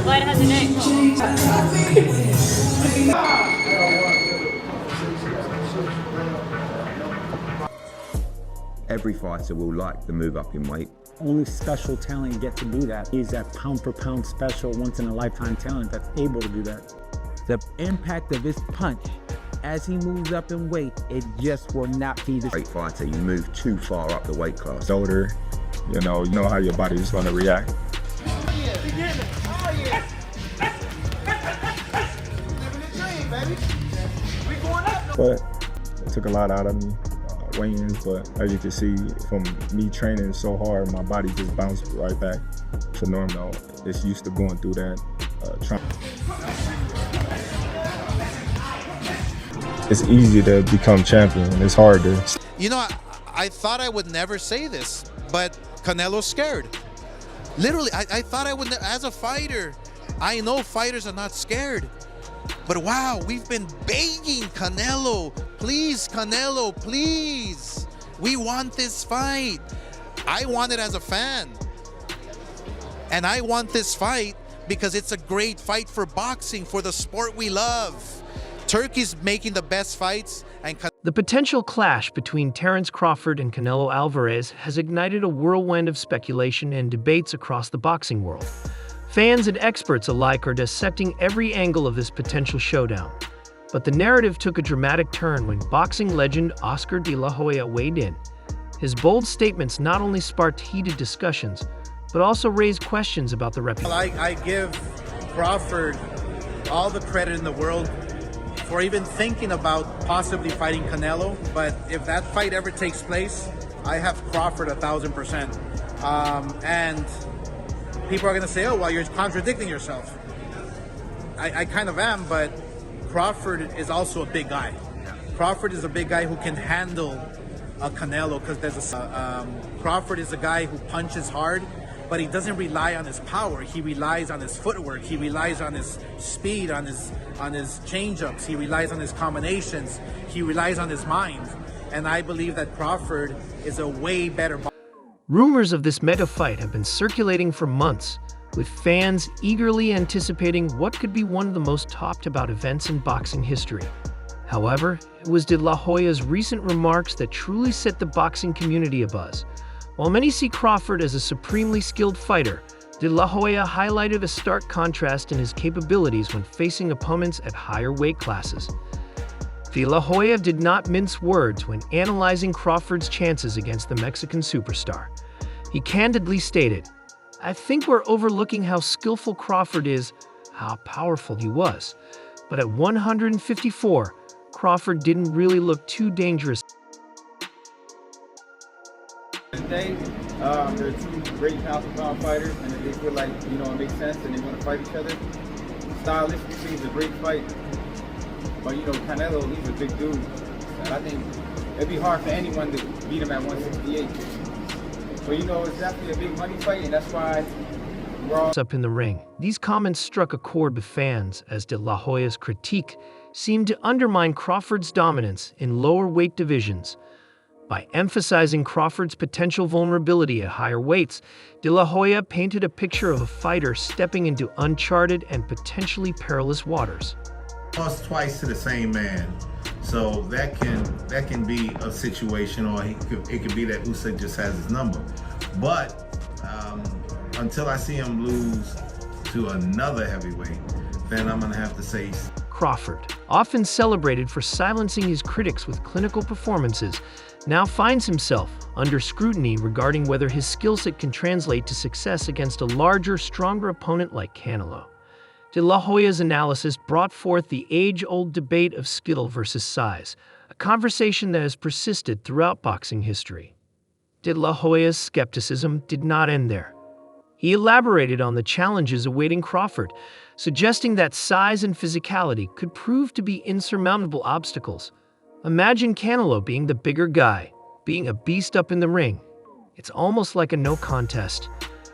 Glad it has a name. Every fighter will like the move up in weight. Only special talent get to do that. He's that pound for pound special, once in a lifetime talent that's able to do that. The impact of his punch as he moves up in weight, it just will not be the Great fighter, you move too far up the weight class. Older, you know how your body is going to react. But it took a lot out of me, weigh-ins, but as you can see from me training so hard, my body just bounced right back to normal. It's used to going through that trauma. It's easy to become champion, it's hard to. You know, I thought I would never say this, but Canelo's scared. Literally, I thought I would, as a fighter, I know fighters are not scared. But wow, we've been begging Canelo, please, Canelo, please. We want this fight. I want it as a fan. And I want this fight because it's a great fight for boxing, for the sport we love. Turkey's making the best fights. And the potential clash between Terence Crawford and Canelo Alvarez has ignited a whirlwind of speculation and debates across the boxing world. Fans and experts alike are dissecting every angle of this potential showdown. But the narrative took a dramatic turn when boxing legend Oscar de la Hoya weighed in. His bold statements not only sparked heated discussions, but also raised questions about the reputation. I give Crawford all the credit in the world for even thinking about possibly fighting Canelo. But if that fight ever takes place, I have Crawford 1,000%. And people are going to say, oh, well, you're contradicting yourself. I kind of am, but Crawford is also a big guy. Crawford is a big guy who can handle a Canelo because Crawford is a guy who punches hard, but he doesn't rely on his power. He relies on his footwork. He relies on his speed, on his change-ups. He relies on his combinations. He relies on his mind. And I believe that Crawford is a way better boxer. Rumors of this mega fight have been circulating for months, with fans eagerly anticipating what could be one of the most talked about events in boxing history. However, it was De La Hoya's recent remarks that truly set the boxing community abuzz. While many see Crawford as a supremely skilled fighter, De La Hoya highlighted a stark contrast in his capabilities when facing opponents at higher weight classes. De La Hoya did not mince words when analyzing Crawford's chances against the Mexican superstar. He candidly stated, "I think we're overlooking how skillful Crawford is, how powerful he was. But at 154, Crawford didn't really look too dangerous." Today, they're two great pound-for-pound fighters, and if they feel like, it makes sense and they want to fight each other, stylistically, it's a great fight. But, Canelo, he's a big dude. And I think it'd be hard for anyone to beat him at 168. But, it's definitely a big money fight, and that's why we're all up in the ring. These comments struck a chord with fans as De La Hoya's critique seemed to undermine Crawford's dominance in lower weight divisions. By emphasizing Crawford's potential vulnerability at higher weights, De La Hoya painted a picture of a fighter stepping into uncharted and potentially perilous waters. Lost twice to the same man, so that can be a situation, or it could be that Usyk just has his number. But until I see him lose to another heavyweight, then I'm gonna have to say Crawford, often celebrated for silencing his critics with clinical performances, now finds himself under scrutiny regarding whether his skill set can translate to success against a larger, stronger opponent like Canelo. De La Hoya's analysis brought forth the age-old debate of skill versus size, a conversation that has persisted throughout boxing history. De La Hoya's skepticism did not end there. He elaborated on the challenges awaiting Crawford, suggesting that size and physicality could prove to be insurmountable obstacles. Imagine Canelo being the bigger guy, being a beast up in the ring. It's almost like a no contest.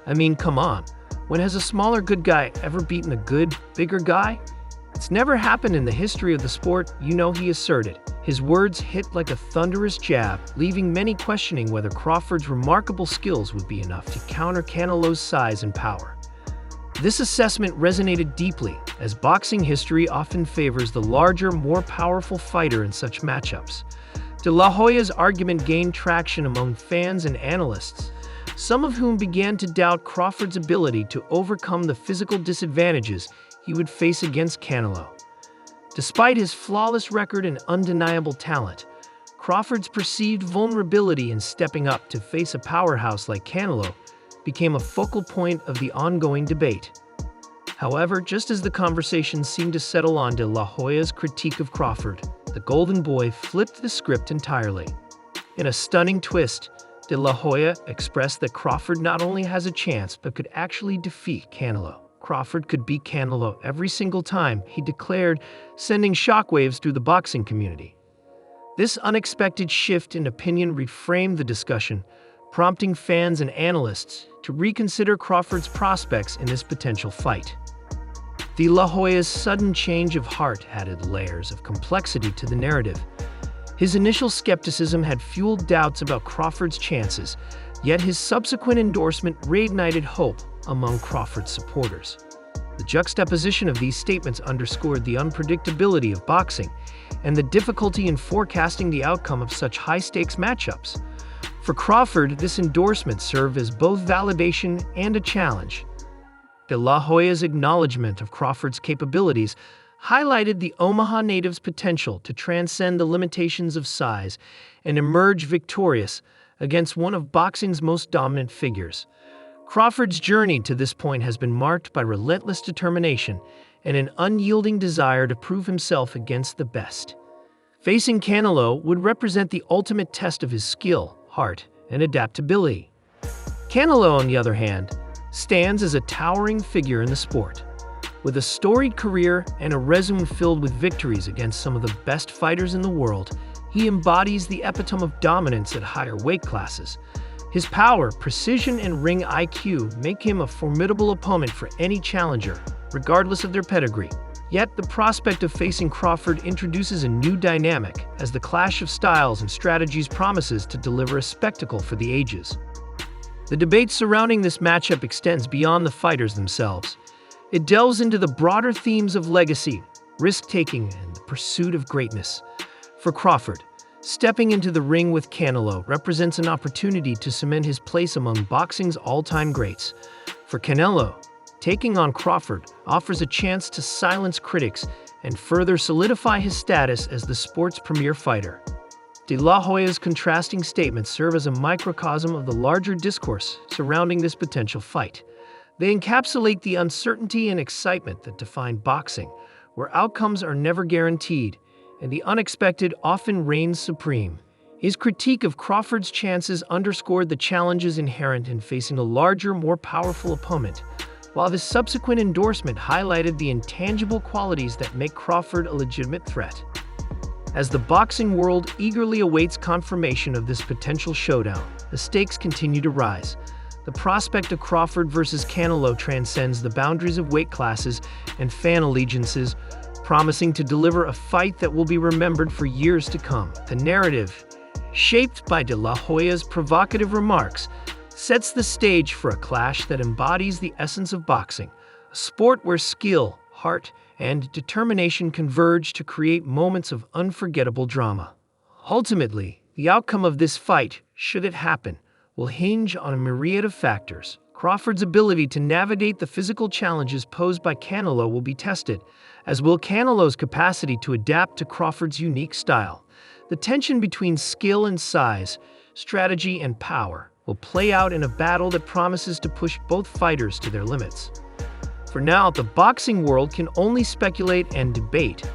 I mean, come on. When has a smaller good guy ever beaten a good, bigger guy? It It's never happened in the history of the sport, he asserted. His words hit like a thunderous jab, leaving many questioning whether Crawford's remarkable skills would be enough to counter Canelo's size and power. This assessment resonated deeply, as boxing history often favors the larger, more powerful fighter in such matchups. De La Hoya's argument gained traction among fans and analysts, some of whom began to doubt Crawford's ability to overcome the physical disadvantages he would face against Canelo. Despite his flawless record and undeniable talent, Crawford's perceived vulnerability in stepping up to face a powerhouse like Canelo became a focal point of the ongoing debate. However, just as the conversation seemed to settle on De La Hoya's critique of Crawford, the Golden Boy flipped the script entirely. In a stunning twist, De La Hoya expressed that Crawford not only has a chance but could actually defeat Canelo. Crawford could beat Canelo every single time, he declared, sending shockwaves through the boxing community. This unexpected shift in opinion reframed the discussion, prompting fans and analysts to reconsider Crawford's prospects in this potential fight. De La Hoya's sudden change of heart added layers of complexity to the narrative. His initial skepticism had fueled doubts about Crawford's chances, yet his subsequent endorsement reignited hope among Crawford's supporters. The juxtaposition of these statements underscored the unpredictability of boxing and the difficulty in forecasting the outcome of such high-stakes matchups. For Crawford, this endorsement served as both validation and a challenge. De La Hoya's acknowledgement of Crawford's capabilities highlighted the Omaha native's potential to transcend the limitations of size and emerge victorious against one of boxing's most dominant figures. Crawford's journey to this point has been marked by relentless determination and an unyielding desire to prove himself against the best. Facing Canelo would represent the ultimate test of his skill, heart, and adaptability. Canelo, on the other hand, stands as a towering figure in the sport. With a storied career and a resume filled with victories against some of the best fighters in the world, he embodies the epitome of dominance at higher weight classes. His power, precision, and ring IQ make him a formidable opponent for any challenger, regardless of their pedigree. Yet, the prospect of facing Crawford introduces a new dynamic, as the clash of styles and strategies promises to deliver a spectacle for the ages. The debate surrounding this matchup extends beyond the fighters themselves. It delves into the broader themes of legacy, risk-taking, and the pursuit of greatness. For Crawford, stepping into the ring with Canelo represents an opportunity to cement his place among boxing's all-time greats. For Canelo, taking on Crawford offers a chance to silence critics and further solidify his status as the sport's premier fighter. De La Hoya's contrasting statements serve as a microcosm of the larger discourse surrounding this potential fight. They encapsulate the uncertainty and excitement that define boxing, where outcomes are never guaranteed and the unexpected often reigns supreme. His critique of Crawford's chances underscored the challenges inherent in facing a larger, more powerful opponent, while his subsequent endorsement highlighted the intangible qualities that make Crawford a legitimate threat. As the boxing world eagerly awaits confirmation of this potential showdown, the stakes continue to rise. The prospect of Crawford versus Canelo transcends the boundaries of weight classes and fan allegiances, promising to deliver a fight that will be remembered for years to come. The narrative, shaped by De La Hoya's provocative remarks, sets the stage for a clash that embodies the essence of boxing, a sport where skill, heart, and determination converge to create moments of unforgettable drama. Ultimately, the outcome of this fight, should it happen, will hinge on a myriad of factors. Crawford's ability to navigate the physical challenges posed by Canelo will be tested, as will Canelo's capacity to adapt to Crawford's unique style. The tension between skill and size, strategy and power, will play out in a battle that promises to push both fighters to their limits. For now, the boxing world can only speculate and debate,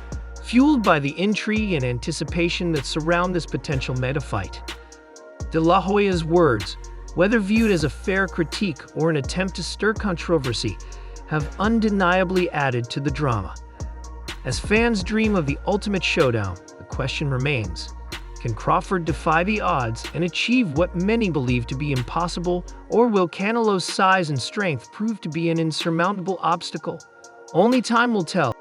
fueled by the intrigue and anticipation that surround this potential meta fight. De La Hoya's words, whether viewed as a fair critique or an attempt to stir controversy, have undeniably added to the drama. As fans dream of the ultimate showdown, the question remains: can Crawford defy the odds and achieve what many believe to be impossible, or will Canelo's size and strength prove to be an insurmountable obstacle? Only time will tell.